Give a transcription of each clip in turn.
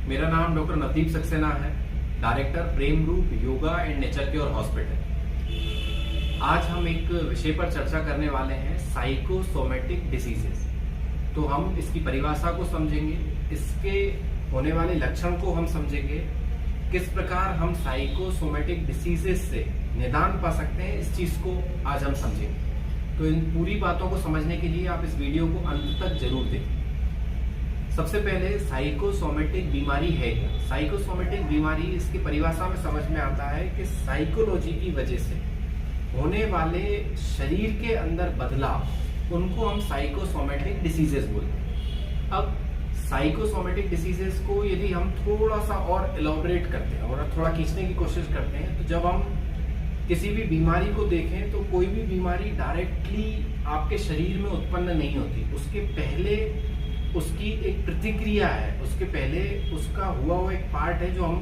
मेरा नाम डॉक्टर नवदीप सक्सेना है, डायरेक्टर प्रेम रूप yoga and nature cure hospital. आज हम एक विषय पर चर्चा करने वाले हैं, साइकोसोमेटिक डिसीजेस। तो हम इसकी परिभाषा को समझेंगे, इसके होने वाले लक्षण को हम समझेंगे, किस प्रकार हम साइकोसोमेटिक डिसीजेस से निदान पा सकते हैं, इस चीज को आज हम समझेंगे। तो इन पूरी बातों को समझने के लिए आप इस वीडियो को अंत तक जरूर देखें। सबसे पहले साइकोसोमेटिक बीमारी है क्या? साइकोसोमेटिक बीमारी, इसकी परिभाषा में समझ में आता है कि साइकोलॉजी की वजह से होने वाले शरीर के अंदर बदलाव, उनको हम साइकोसोमेटिक डिसीजेस बोलते हैं। अब साइकोसोमेटिक डिसीजेस को यदि हम थोड़ा सा और एलॉबरेट करते हैं और थोड़ा खींचने की कोशिश करते हैं, तो जब हम किसी भी बीमारी को देखें तो कोई भी बीमारी डायरेक्टली आपके शरीर में उत्पन्न नहीं होती। उसके पहले उसकी एक प्रतिक्रिया है, उसके पहले उसका हुआ एक पार्ट है जो हम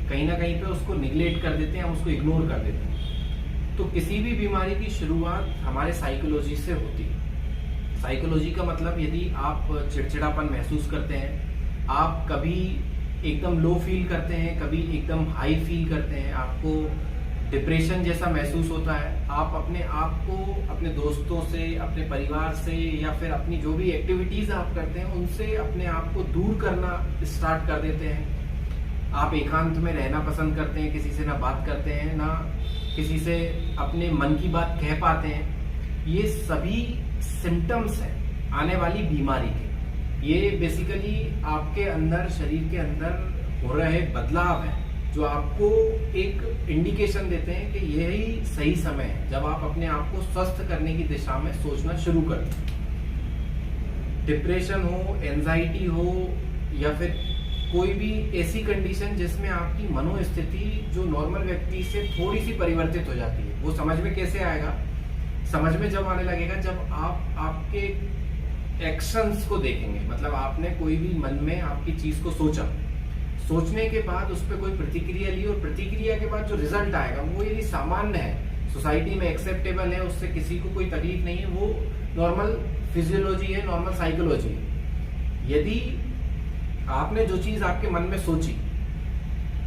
कहीं ना कहीं पे उसको निगलेक्ट कर देते हैं, हम उसको इग्नोर कर देते हैं। तो किसी भी बीमारी की शुरुआत हमारे साइकोलॉजी से होती है। साइकोलॉजी का मतलब, यदि आप चिड़चिड़ापन महसूस करते हैं, आप कभी एकदम लो फील करते हैं, कभी एकदम हाई फील करते हैं, आपको डिप्रेशन जैसा महसूस होता है, आप अपने आप को अपने दोस्तों से, अपने परिवार से, या फिर अपनी जो भी एक्टिविटीज आप करते हैं उनसे अपने आप को दूर करना स्टार्ट कर देते हैं। आप एकांत में रहना पसंद करते हैं, किसी से ना बात करते हैं, ना किसी से अपने मन की बात कह पाते हैं। ये सभी सिम्टम्स हैं आने वाली बीमारी के। ये बेसिकली आपके अंदर, शरीर के अंदर हो रहे बदलाव हैं जो आपको एक इंडिकेशन देते हैं कि यही सही समय है जब आप अपने आप को स्वस्थ करने की दिशा में सोचना शुरू कर दें। डिप्रेशन हो, एंजाइटी हो, या फिर कोई भी ऐसी कंडीशन जिसमें आपकी मनोस्थिति जो नॉर्मल व्यक्ति से थोड़ी सी परिवर्तित हो जाती है, वो समझ में कैसे आएगा? समझ में जब आने लगेगा जब आप आपके एक्शंस को देखेंगे। मतलब आपने कोई भी मन में आपकी चीज को सोचा, सोचने के बाद उस पर कोई प्रतिक्रिया ली, और प्रतिक्रिया के बाद जो रिजल्ट आएगा वो यदि सामान्य है, सोसाइटी में एक्सेप्टेबल है, उससे किसी को कोई तकलीफ नहीं है, वो नॉर्मल फिजियोलॉजी है, नॉर्मल साइकोलॉजी है। यदि आपने जो चीज आपके मन में सोची,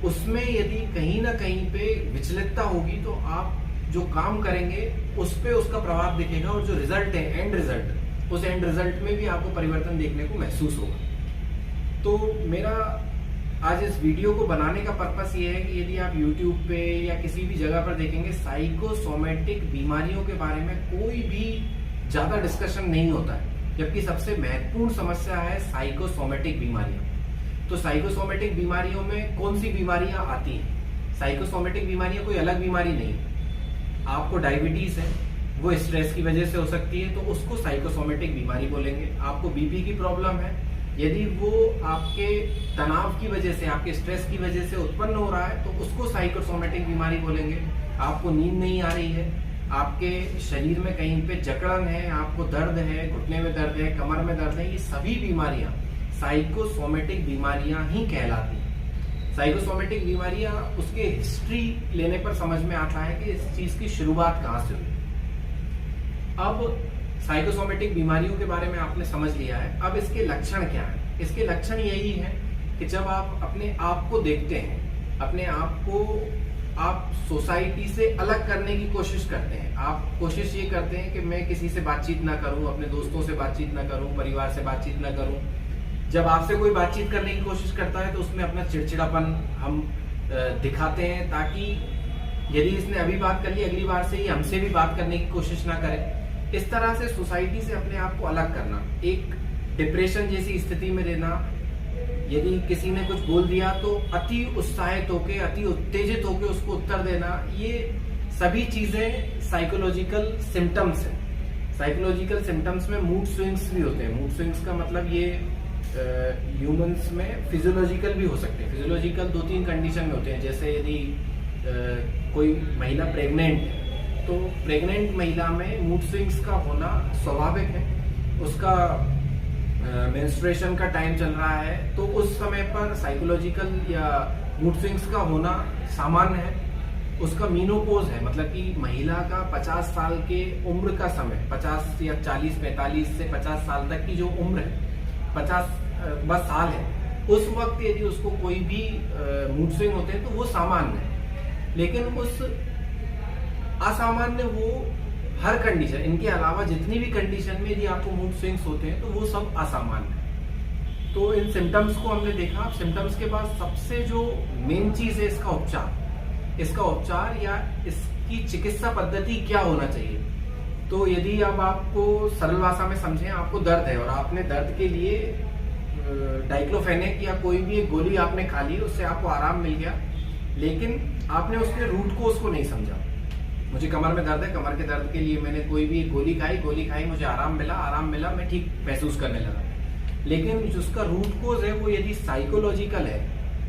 उसमें यदि कहीं ना कहीं पे विचलितता होगी, तो आप जो काम करेंगे उस पे उसका प्रभाव दिखेगा, और जो रिजल्ट है, एंड रिजल्ट, उस एंड रिजल्ट में भी आपको परिवर्तन देखने को महसूस होगा। तो मेरा आज इस वीडियो को बनाने का पर्पस ये है कि यदि आप YouTube पे या किसी भी जगह पर देखेंगे, साइकोसोमेटिक बीमारियों के बारे में कोई भी ज्यादा डिस्कशन नहीं होता है, जबकि सबसे महत्वपूर्ण समस्या है साइकोसोमेटिक बीमारियां। तो साइकोसोमेटिक बीमारियों में कौन सी बीमारियां आती हैं? साइकोसोमेटिक बीमारियां कोई अलग बीमारी नहीं। आपको डायबिटीज है, वो स्ट्रेस की वजह से हो सकती है, तो उसको साइकोसोमेटिक बीमारी बोलेंगे। आपको बीपी की प्रॉब्लम है, यदि वो आपके तनाव की वजह से, आपके स्ट्रेस की वजह से उत्पन्न हो रहा है, तो उसको साइकोसोमेटिक बीमारी बोलेंगे। आपको नींद नहीं आ रही है, आपके शरीर में कहीं पे जकड़न है, आपको दर्द है, घुटने में दर्द है, कमर में दर्द है, ये सभी बीमारियां साइकोसोमेटिक बीमारियां ही कहलाती हैं। साइकोसोमेटिक बीमारियां, उसके हिस्ट्री लेने पर समझ में आता है कि इस चीज की शुरुआत कहां से हुई। अब साइकोसोमेटिक बीमारियों के बारे में आपने समझ लिया है। अब इसके लक्षण क्या है? इसके लक्षण यही है कि जब आप अपने आप को देखते हैं, अपने आप को आप सोसाइटी से अलग करने की कोशिश करते हैं। आप कोशिश ये करते हैं कि मैं किसी से बातचीत ना करूं, अपने दोस्तों से बातचीत ना करूं, परिवार से बातचीत ना करूं। जब आपसे कोई बातचीत करने की कोशिश करता है तो उसमें अपना चिड़चिड़ापन हम दिखाते हैं, ताकि यदि इसने अभी बात कर ली, अगली बार से ही हमसे भी बात करने की कोशिश ना करे। इस तरह से सोसाइटी से अपने आप को अलग करना, एक डिप्रेशन जैसी स्थिति में रहना। यदि किसी ने कुछ बोल दिया तो अति उत्साहित होके, अति उत्तेजित होके उसको उत्तर देना, ये सभी चीजें साइकोलॉजिकल सिम्टम्स हैं। साइकोलॉजिकल सिम्टम्स में मूड स्विंग्स भी होते हैं। मूड स्विंग्स का मतलब ये ह्यूमंस में फिजियोलॉजिकल भी हो सकते हैं। फिजियोलॉजिकल 2-3 कंडीशन में होते हैं। जैसे यदि कोई महिला प्रेग्नेंट है, तो प्रेग्नेंट महिला में मूड स्विंग्स का होना स्वाभाविक है। उसका मेंस्ट्रुएशन का टाइम चल रहा है, तो उस समय पर साइकोलॉजिकल या मूड स्विंग्स का होना सामान्य है। उसका मीनोपोज है, मतलब कि महिला का 50 साल के उम्र का समय, 50 या 40, 45 से 50 साल तक की जो उम्र है, 50 बस साल है, उस वक्त यदि उसको कोई भी मूड स्विंग होते हैं तो वो सामान्य है, लेकिन उस असामान्य वो हर कंडीशन, इनके अलावा जितनी भी कंडीशन में यदि आपको मूड स्विंग्स होते हैं तो वो सब असामान्य है। तो इन सिम्टम्स को हमने देखा। सिम्टम्स के बाद सबसे जो मेन चीज है इसका उपचार या इसकी चिकित्सा पद्धति क्या होना चाहिए। तो यदि अब आपको सरल भाषा में समझें, आपको दर्द है और आपने दर्द के लिए डाइक्लोफेनेक या कोई भी एक गोली आपने खा ली, उससे आपको आराम मिल गया, लेकिन आपने उसके रूट को उसको नहीं समझा। मुझे कमर में दर्द है, कमर के दर्द के लिए मैंने कोई भी गोली खाई, मुझे आराम मिला, मैं ठीक महसूस करने लगा। लेकिन जिसका रूट कोज है वो यदि साइकोलॉजिकल है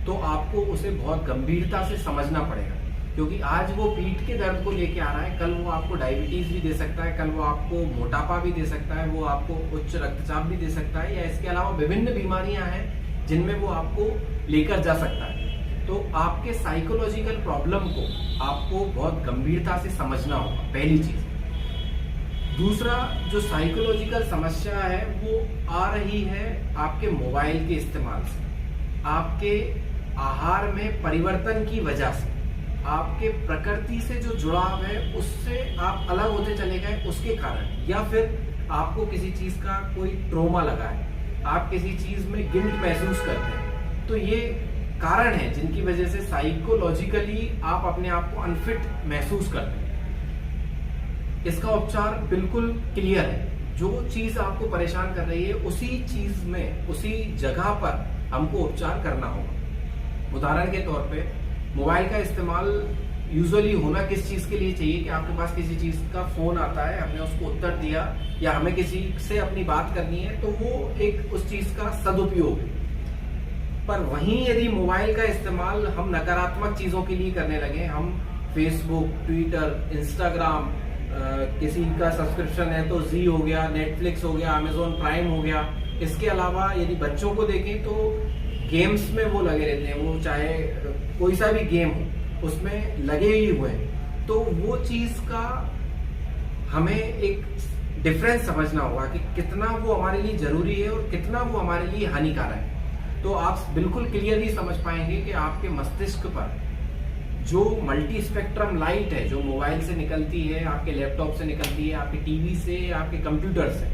तो आपको उसे बहुत गंभीरता से समझना पड़ेगा, क्योंकि आज वो पीठ के दर्द को लेके आ रहा है, कल वो आपको डायबिटीज भी दे सकता है, कल वो आपको मोटापा भी दे सकता है, वो आपको उच्च रक्तचाप भी दे सकता है, या इसके अलावा विभिन्न बीमारियां हैं जिनमें वो आपको लेकर जा सकता है। तो आपके साइकोलॉजिकल प्रॉब्लम को आपको बहुत गंभीरता से समझना होगा, पहली चीज। दूसरा, जो साइकोलॉजिकल समस्या है वो आ रही है आपके मोबाइल के इस्तेमाल से, आपके आहार में परिवर्तन की वजह से, आपके प्रकृति से जो जुड़ाव है उससे आप अलग होते चले गए उसके कारण, या फिर आपको किसी चीज का कोई ट्रोमा लगा है, आप किसी चीज में गिल्ट महसूस करते हैं। तो ये कारण है जिनकी वजह से साइकोलॉजिकली आप अपने आप को अनफिट महसूस करते हैं। इसका उपचार बिल्कुल क्लियर है। जो चीज आपको परेशान कर रही है उसी चीज में, उसी जगह पर हमको उपचार करना होगा। उदाहरण के तौर पे मोबाइल का इस्तेमाल यूजुअली होना किस चीज के लिए चाहिए कि आपके पास किसी चीज का फोन आता है, हमने उसको उत्तर दिया, या हमें किसी से अपनी बात करनी है, तो वो एक उस चीज का सदुपयोग है। पर वहीं यदि मोबाइल का इस्तेमाल हम नकारात्मक चीजों के लिए करने लगे, हम फेसबुक, ट्विटर, इंस्टाग्राम, किसी का सब्सक्रिप्शन है तो जी हो गया, नेटफ्लिक्स हो गया, अमेजोन प्राइम हो गया, इसके अलावा यदि बच्चों को देखें तो गेम्स में वो लगे रहते हैं, वो चाहे कोई सा भी गेम हो उसमें लगे ही हुए हैं। तो वो चीज का हमें एक डिफरेंस समझना होगा कि कितना वो हमारे लिए जरूरी है और कितना वो हमारे लिए हानिकारक है। तो आप बिल्कुल क्लियरली समझ पाएंगे कि आपके मस्तिष्क पर जो मल्टी स्पेक्ट्रम लाइट है, जो मोबाइल से निकलती है, आपके लैपटॉप से निकलती है, आपके टीवी से, आपके कंप्यूटर से,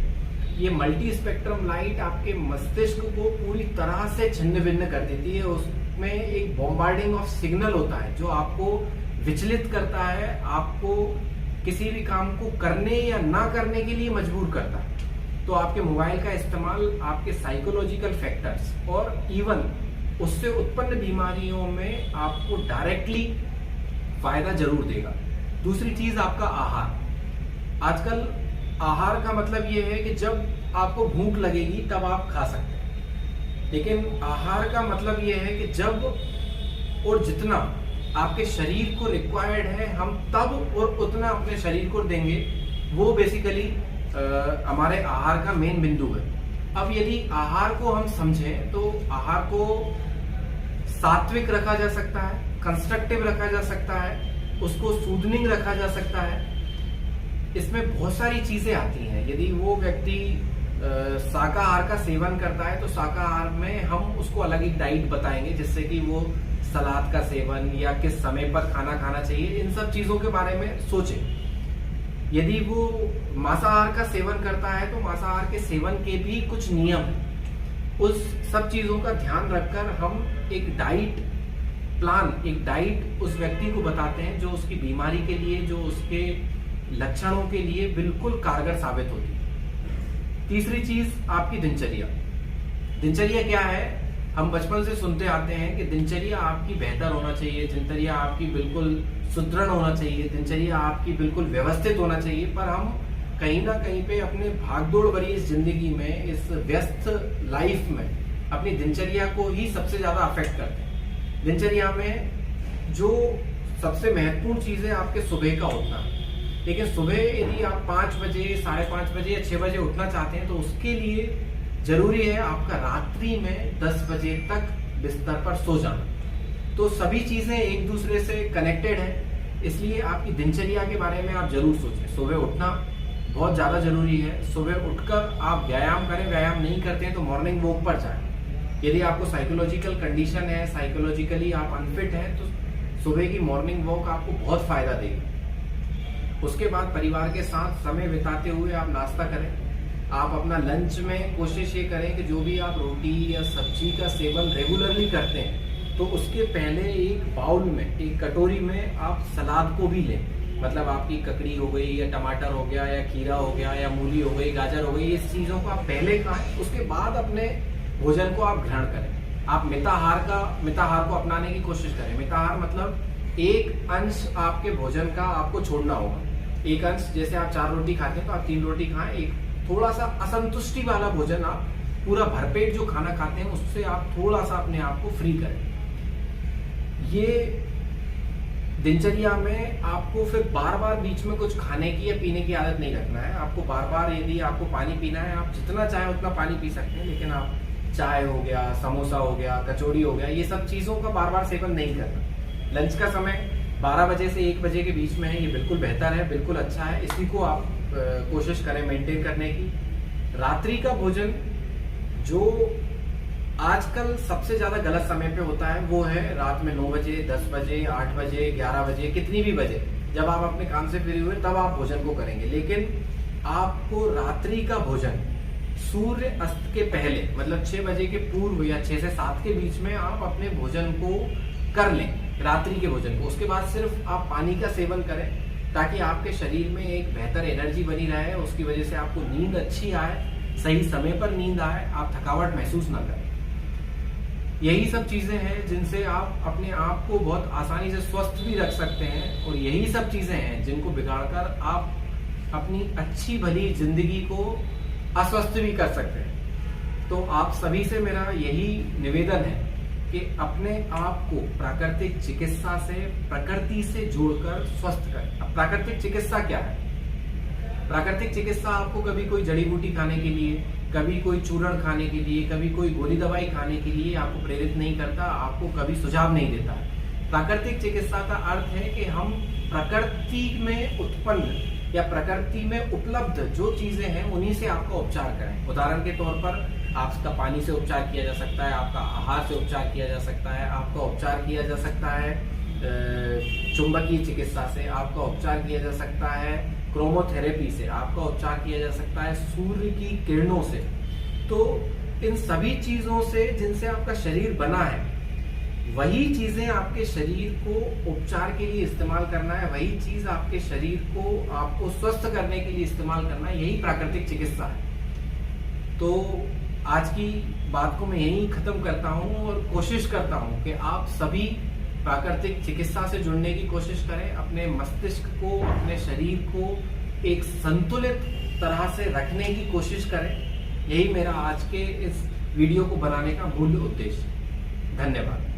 ये मल्टी स्पेक्ट्रम लाइट आपके मस्तिष्क को पूरी तरह से छिन्न भिन्न कर देती है। उसमें एक बॉम्बार्डिंग ऑफ सिग्नल होता है जो आपको विचलित करता है, आपको किसी भी काम को करने या ना करने के लिए मजबूर करता है। तो आपके मोबाइल का इस्तेमाल आपके साइकोलॉजिकल फैक्टर्स और इवन उससे उत्पन्न बीमारियों में आपको डायरेक्टली फायदा जरूर देगा। दूसरी चीज, आपका आहार। आजकल आहार का मतलब यह है कि जब आपको भूख लगेगी तब आप खा सकते हैं, लेकिन आहार का मतलब यह है कि जब और जितना आपके शरीर को रिक्वायर्ड है हम तब और उतना अपने शरीर को देंगे। वो बेसिकली हमारे आहार का मेन बिंदु है। अब यदि आहार को हम समझें तो आहार को सात्विक रखा जा सकता है, कंस्ट्रक्टिव रखा जा सकता है, उसको सूदनिंग रखा जा सकता है। इसमें बहुत सारी चीजें आती हैं। यदि वो व्यक्ति शाकाहार का सेवन करता है तो शाकाहार में हम उसको अलग एक डाइट बताएंगे, जिससे कि वो सलाद का सेवन या किस समय पर खाना खाना चाहिए, इन सब चीजों के बारे में सोचे। यदि वो मांसाहार का सेवन करता है तो मांसाहार के सेवन के भी कुछ नियम हैं। उस सब चीजों का ध्यान रखकर हम एक डाइट प्लान, एक डाइट उस व्यक्ति को बताते हैं जो उसकी बीमारी के लिए, जो उसके लक्षणों के लिए बिल्कुल कारगर साबित होती है। तीसरी चीज, आपकी दिनचर्या। दिनचर्या क्या है? हम बचपन से सुनते आते हैं कि दिनचर्या आपकी बेहतर होना चाहिए, दिनचर्या आपकी बिल्कुल सुदृढ़ होना चाहिए, दिनचर्या आपकी बिल्कुल व्यवस्थित होना चाहिए। पर हम कहीं ना कहीं पे अपने भागदौड़ भरी इस जिंदगी में, इस व्यस्त लाइफ में अपनी दिनचर्या को ही सबसे ज्यादा अफेक्ट करते हैं। दिनचर्या में जो सबसे महत्वपूर्ण चीज है आपके सुबह का उठना। लेकिन सुबह यदि आप 5 बजे, 5:30 बजे या 6 बजे उठना चाहते हैं तो उसके लिए जरूरी है आपका रात्रि में 10 बजे तक बिस्तर पर सो जाना। तो सभी चीजें एक दूसरे से कनेक्टेड हैं, इसलिए आपकी दिनचर्या के बारे में आप जरूर सोचें। सुबह उठना बहुत ज्यादा जरूरी है। सुबह उठकर आप व्यायाम करें, व्यायाम नहीं करते हैं तो मॉर्निंग वॉक पर जाएं। यदि आपको साइकोलॉजिकल कंडीशन है, साइकोलॉजिकली आप अनफिट हैं, तो सुबह की मॉर्निंग वॉक आपको बहुत फायदा देगी। उसके बाद परिवार के साथ समय बिताते हुए आप नाश्ता करें। आप अपना लंच में कोशिश ये करें कि जो भी आप रोटी या सब्जी का सेवन रेगुलरली करते हैं, तो उसके पहले एक बाउल में, एक कटोरी में आप सलाद को भी लें। मतलब आपकी ककड़ी हो गई या टमाटर हो गया या खीरा हो गया या मूली हो गई, गाजर हो गई, इस चीज़ों को आप पहले खाएं, उसके बाद अपने भोजन को आप ग्रहण करें। आप मिताहार को अपनाने की कोशिश करें। मिताहार मतलब एक अंश आपके भोजन का आपको छोड़ना होगा। एक अंश, जैसे आप 4 रोटी खाते हैं तो आप 3 रोटी खाएं। एक थोड़ा सा असंतुष्टि वाला भोजन, आप पूरा भरपेट जो खाना खाते हैं उससे आप थोड़ा सा अपने आप को फ्री करें। ये दिनचर्या में आपको फिर बार बार बीच में कुछ खाने की या पीने की आदत नहीं रखना है। आपको बार बार, यदि आपको पानी पीना है, आप जितना चाहे उतना पानी पी सकते हैं, लेकिन आप चाय हो गया, समोसा हो गया, कचौड़ी हो गया, ये सब चीज़ों का बार बार सेवन नहीं करना। लंच का समय 12 बजे से 1 बजे के बीच में है, ये बिल्कुल बेहतर है, बिल्कुल अच्छा है। इसी को आप कोशिश करें मेंटेन करने की। रात्रि का भोजन जो आजकल सबसे ज्यादा गलत समय पे होता है, वो है रात में 9 बजे, 10 बजे, 8 बजे, 11 बजे, कितनी भी बजे, जब आप अपने काम से फ्री हुए तब आप भोजन को करेंगे। लेकिन आपको रात्रि का भोजन सूर्य अस्त के पहले, मतलब 6 बजे के पूर्व या 6 से 7 के बीच में आप अपने भोजन को कर लें, रात्रि के भोजन को। उसके बाद सिर्फ आप पानी का सेवन करें, ताकि आपके शरीर में एक बेहतर एनर्जी बनी रहे, उसकी वजह से आपको नींद अच्छी आए, सही समय पर नींद आए, आप थकावट महसूस ना करें। यही सब चीजें हैं जिनसे आप अपने आप को बहुत आसानी से स्वस्थ भी रख सकते हैं, और यही सब चीजें हैं जिनको बिगाड़कर आप अपनी अच्छी भली जिंदगी को अस्वस्थ भी कर सकते हैं। तो आप सभी से मेरा यही निवेदन है कि अपने आप को प्राकृतिक चिकित्सा से, प्रकृति से जोड़कर स्वस्थ करें। अब प्राकृतिक चिकित्सा क्या है? प्राकृतिक चिकित्सा आपको कभी कोई जड़ी बूटी खाने के लिए, कभी कोई चूर्ण खाने के लिए, कभी कोई गोली दवाई खाने के लिए आपको प्रेरित नहीं करता, आपको कभी सुझाव नहीं देता। प्राकृतिक चिकित्सा का अर्थ है कि हम प्रकृति में उत्पन्न या प्रकृति में उपलब्ध जो चीजें हैं उन्हीं से आपका उपचार करें। उदाहरण के तौर पर आपका पानी से उपचार किया जा सकता है, आपका आहार से उपचार किया जा सकता है, आपका उपचार किया जा सकता है चुंबकीय चिकित्सा से, आपका उपचार किया जा सकता है क्रोमोथेरेपी से, आपका उपचार किया जा सकता है सूर्य की किरणों से। तो इन सभी चीजों से जिनसे आपका शरीर बना है, वही चीजें आपके शरीर को उपचार के लिए इस्तेमाल करना है, वही चीज आपके शरीर को आपको स्वस्थ करने के लिए इस्तेमाल करना है, यही प्राकृतिक चिकित्सा है। तो आज की बात को मैं यही खत्म करता हूं और कोशिश करता हूं कि आप सभी प्राकृतिक चिकित्सा से जुड़ने की कोशिश करें, अपने मस्तिष्क को, अपने शरीर को एक संतुलित तरह से रखने की कोशिश करें। यही मेरा आज के इस वीडियो को बनाने का मूल उद्देश्य। धन्यवाद।